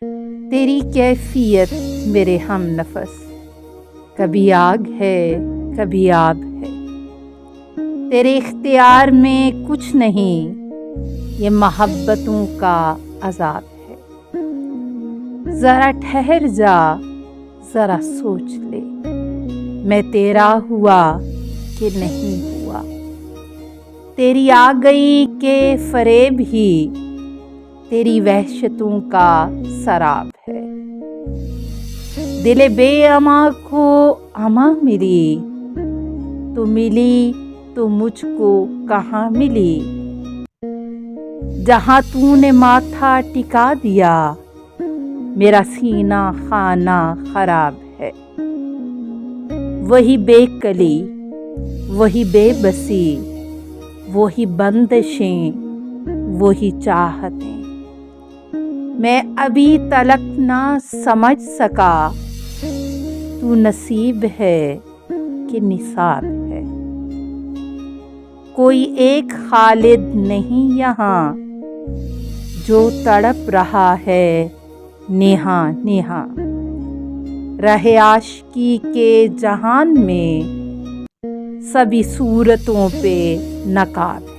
تیری کیفیت میرے ہم نفس، کبھی آگ ہے کبھی آب ہے، تیرے اختیار میں کچھ نہیں، یہ محبتوں کا عذاب ہے۔ ذرا ٹھہر جا، ذرا سوچ لے، میں تیرا ہوا کہ نہیں ہوا، تیری آ گئی کہ فریب ہی تیری وحشتوں کا سراب ہے۔ دل بے اما کو اما ملی، تو ملی تو مجھ کو کہاں ملی، جہاں تو نے ماتھا ٹکا دیا میرا سینہ خانہ خراب ہے۔ وہی بے کلی، وہی بے بسی، وہی بندشیں، وہی چاہتیں، میں ابھی تلک نہ سمجھ سکا تو نصیب ہے کہ نصاب ہے۔ کوئی ایک خالد نہیں یہاں جو تڑپ رہا ہے نہاں نہاں، راہ عاشقی کے جہان میں سبھی صورتوں پہ نقاب ہے۔